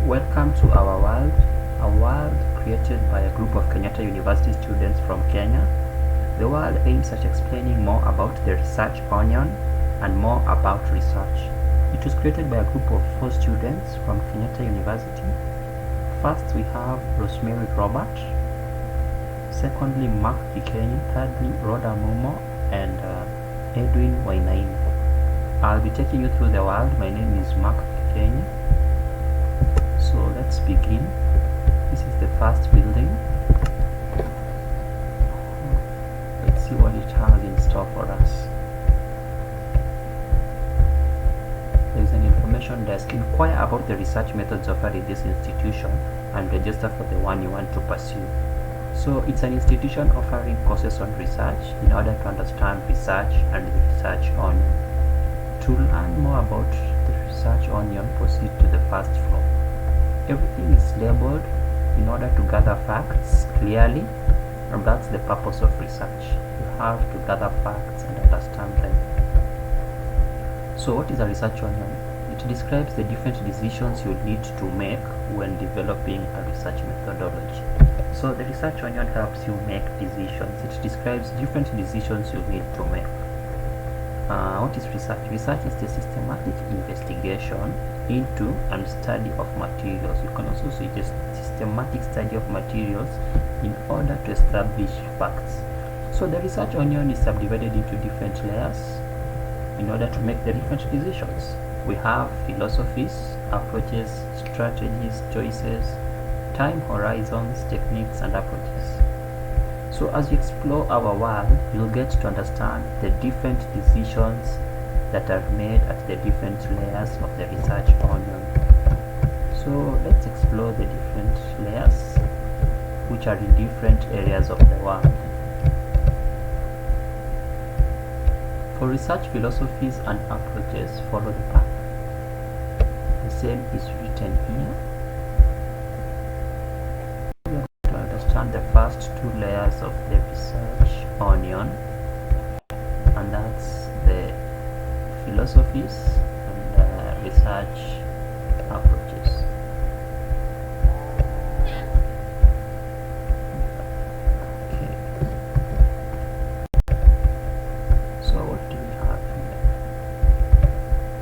Welcome to our world, a world created by a group of Kenyatta University students from Kenya. The world aims at explaining more about the research onion and more about research. It was created by a group of 4 students from Kenyatta University. First, we have Rosemary Robert. Secondly, Mark Kikenyi. Thirdly, Rhoda Momo and Edwin Wainaini. I'll be taking you through the world. My name is Mark Kikenyi. So let's begin. This is the first building. Let's see what it has in store for us. There is an information desk. Inquire about the research methods offered in this institution and register for the one you want to pursue. So it's an institution offering courses on research in order to understand research and the research onion. To learn more about the research onion, proceed to the first floor. Everything is labeled in order to gather facts clearly, and that's the purpose of research. You have to gather facts and understand them. So what is a research onion? It describes the different decisions you need to make when developing a research methodology. So the research onion helps you make decisions. It describes different decisions you need to make. What is research? Research is the systematic investigation into and study of materials. You can also say just systematic study of materials in order to establish facts. So the research onion is subdivided into different layers in order to make the different decisions. We have philosophies, approaches, strategies, choices, time horizons, techniques, and approaches. So as you explore our world, you'll get to understand the different decisions that are made at the different layers of the research onion. So let's explore the different layers which are in different areas of the world. For research philosophies and approaches, follow the path. The same is written here. To understand the first 2 layers of the research onion, and that's the philosophies and research approaches. Okay. So what do we have here?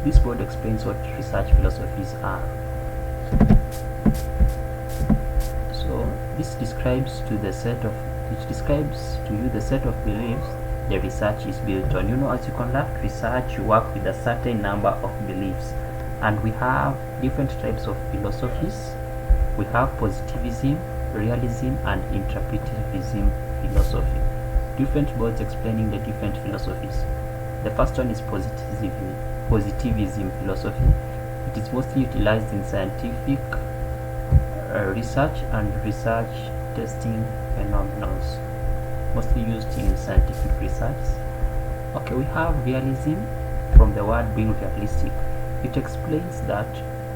This board explains what research philosophies are. So this describes to you the set of beliefs the research is built on. As you conduct research, you work with a certain number of beliefs, and we have different types of philosophies. We have positivism, realism, and interpretivism philosophy. Different boards explaining the different philosophies. The first one is positivism philosophy. It is mostly utilized in scientific research and research testing phenomena, mostly used in scientific research. Okay, we have realism, from the word being realistic. It explains that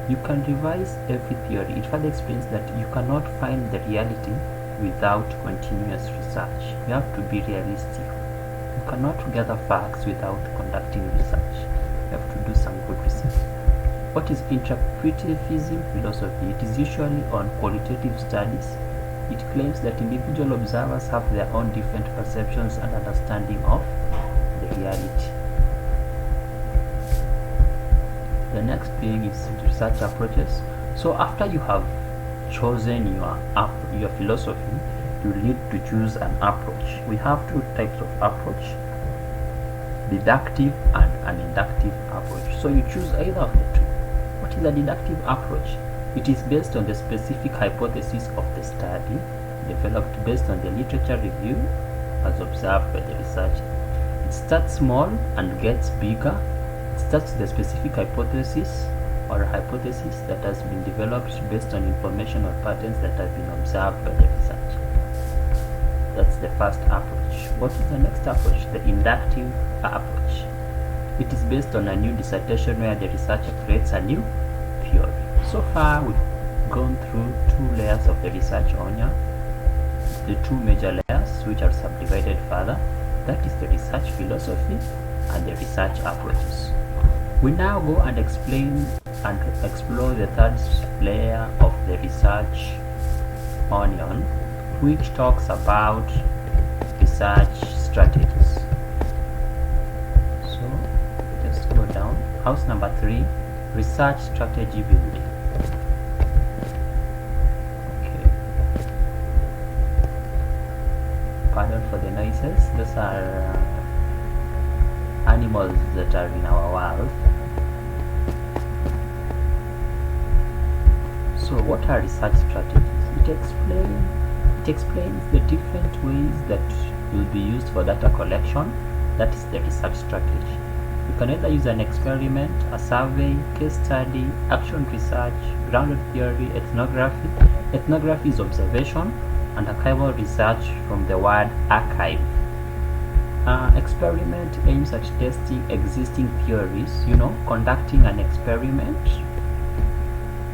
you can revise every theory. It further explains that you cannot find the reality without continuous research. You have to be realistic. You cannot gather facts without conducting research. You have to do some good research. What is interpretivism philosophy? It is usually on qualitative studies. It claims that individual observers have their own different perceptions and understanding of the reality. The next thing is research approaches. So after you have chosen your philosophy, you need to choose an approach. We have 2 types of approach: deductive and an inductive approach. So you choose either of the 2. What is a deductive approach? It is based on the specific hypothesis of the study, developed based on the literature review as observed by the researcher. It starts small and gets bigger. It starts with the specific hypothesis or hypothesis that has been developed based on information or patterns that have been observed by the researcher. That's the first approach. What is the next approach? The inductive approach. It is based on a new dissertation where the researcher creates a new theory. So far we've gone through 2 layers of the research onion, the 2 major layers which are subdivided further. That is the research philosophy and the research approaches. We now go and explain and explore the third layer of the research onion, which talks about research strategies. So just go down. House number 3, research strategy building. Okay, pardon for the noises. Those are animals that are in our world. So what are research strategies? It explains the different ways that will be used for data collection. That is the research strategy. You can either use an experiment, a survey, case study, action research, grounded theory, ethnography. Ethnography is observation, and archival research from the word archive. Experiment aims at testing existing theories, conducting an experiment.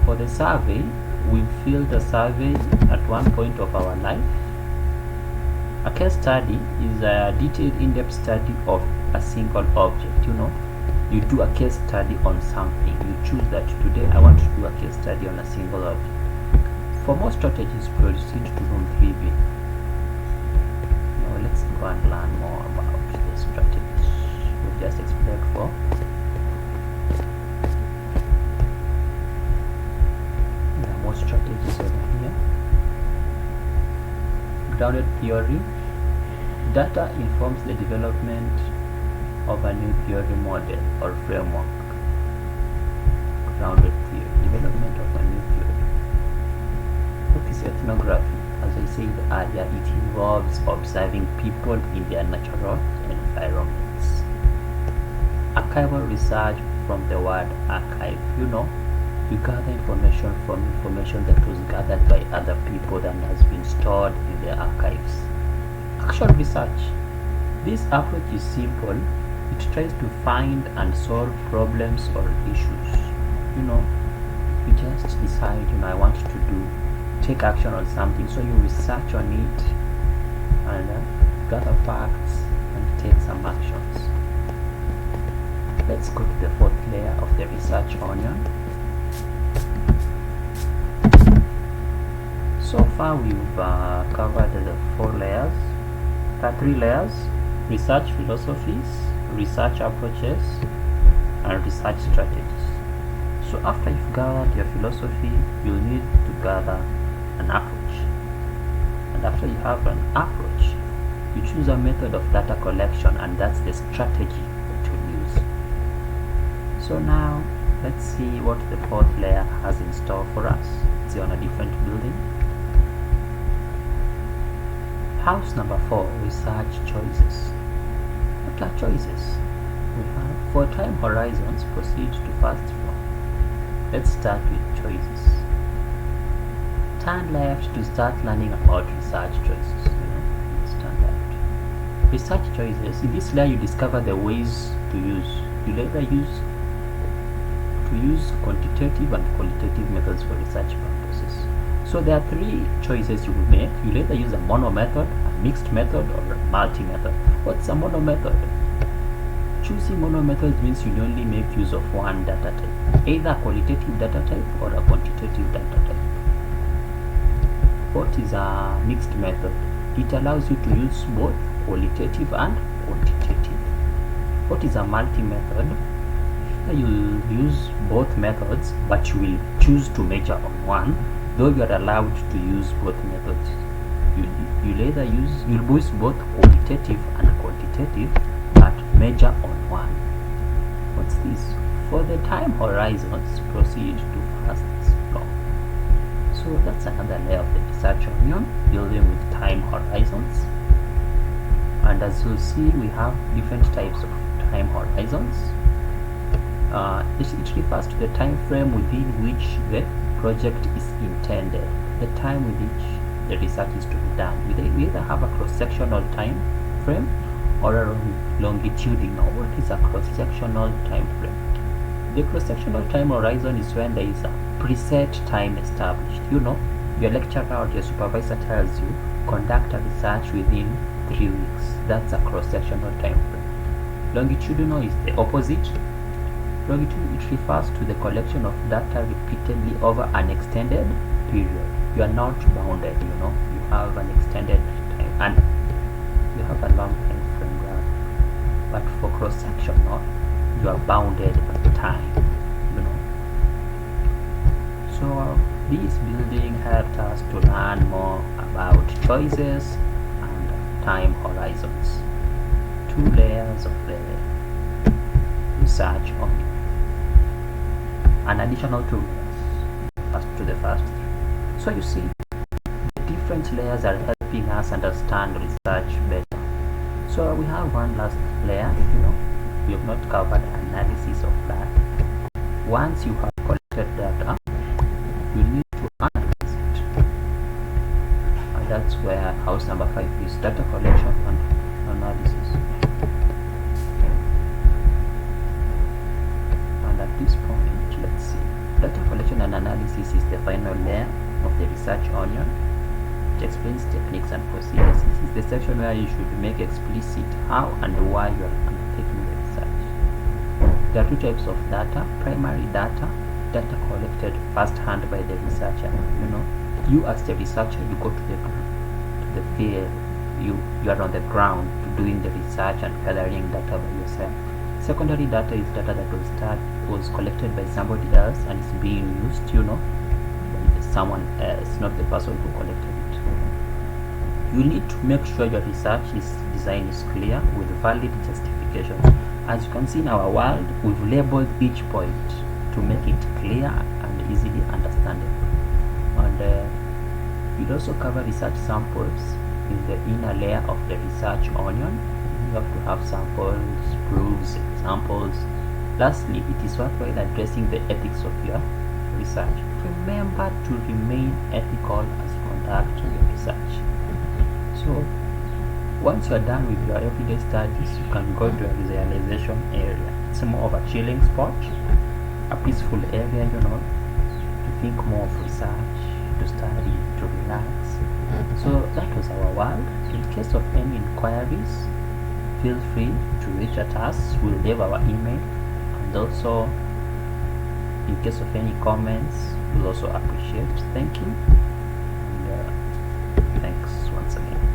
For the survey, we filled a survey at one point of our life. A case study is a detailed in-depth study of a single object. You do a case study on something. You choose that today I want to do a case study on a single object. For more strategies, proceed to room 3B. Now let's go and learn more about the strategies we just explained for. There are more strategies over here. Grounded theory. Data informs the development of a new theory model or framework. Grounded theory. Development of a new theory. What is ethnography? As I said earlier, it involves observing people in their natural environments. Archival research from the word archive. You gather information from information that was gathered by other people and has been stored in the archives. Action research. This approach is simple. It tries to find and solve problems or issues. You just decide, I want to take action on something, so you research on it and gather facts and take some actions. Let's go to the fourth layer of the research onion. So far we've covered the 4 layers. There are 3 layers: research philosophies, research approaches, and research strategies. So after you've gathered your philosophy, you'll need to gather an approach. And after you have an approach, you choose a method of data collection, and that's the strategy that you'll use. So now let's see what the 4th layer has in store for us. It's on a different building. House number 4, research choices. What are choices? We have 4 time horizons. Proceed to first floor. Let's start with choices. Turn left to start learning about research choices. Let's turn left. Research choices. In this layer, you discover the ways to use. You'll either use quantitative and qualitative methods for research purposes. So there are 3 choices you will make. You'll either use a mono method, a mixed method, or a multi method. What's a mono method? Choosing mono methods means you only make use of one data type, either a qualitative data type or a quantitative data type. What is a mixed method? It allows you to use both qualitative and quantitative. What is a multi method? You'll use both methods, but you will choose to measure on one, though you are allowed to use both methods. You'll use both qualitative and quantitative, but measure on one. What's this? For the time horizons, proceed to first floor. So that's another layer of the research onion, building with time horizons. And as you'll see, we have different types of time horizons. It refers to the time frame within which the project is intended, the time with which the research is to be done. We either have a cross-sectional time frame or a longitudinal. What is a cross-sectional time frame? The cross-sectional time horizon is when there is a preset time established. Your lecturer or your supervisor tells you, conduct a research within 3 weeks. That's a cross-sectional time frame. Longitudinal is the opposite. Longitude, it refers to the collection of data repeatedly over an extended period. You are not bounded, you have an extended time and you have a long time frame graph. But for cross section, you are bounded by time, So this building helped us to learn more about choices and time horizons. 2 layers of the research on an additional 2 layers to the first 3. So you see, the different layers are helping us understand research better. So we have one last layer, we have not covered analysis of that. Once you have collected data, you need to analyze it. And that's where house number 5 is data collection and analysis. And at this point, let's see. Data collection and analysis is the final layer of the research onion. It explains techniques and procedures. This is the section where you should make explicit how and why you are undertaking the research. There are 2 types of data. Primary data collected first-hand by the researcher. You as the researcher, you go to the field. You are on the ground doing the research and gathering data by yourself. Secondary data is data that was collected by somebody else and is being used, by someone else, not the person who collected it. You need to make sure your research design is clear with valid justifications. As you can see in our world, we've labeled each point to make it clear and easily understandable. And you'll also cover research samples in the inner layer of the research onion. You have to have samples, proofs, examples. Lastly, it is worthwhile addressing the ethics of your research. Remember to remain ethical as you conduct your research. So once you are done with your everyday studies, you can go to a visualization area. It's more of a chilling spot, a peaceful area, to think more of research, to study, to relax. So that was our world. In case of any inquiries, feel free to reach at us. We'll leave our email, and also in case of any comments, we'll also appreciate. Thank you, and thanks once again.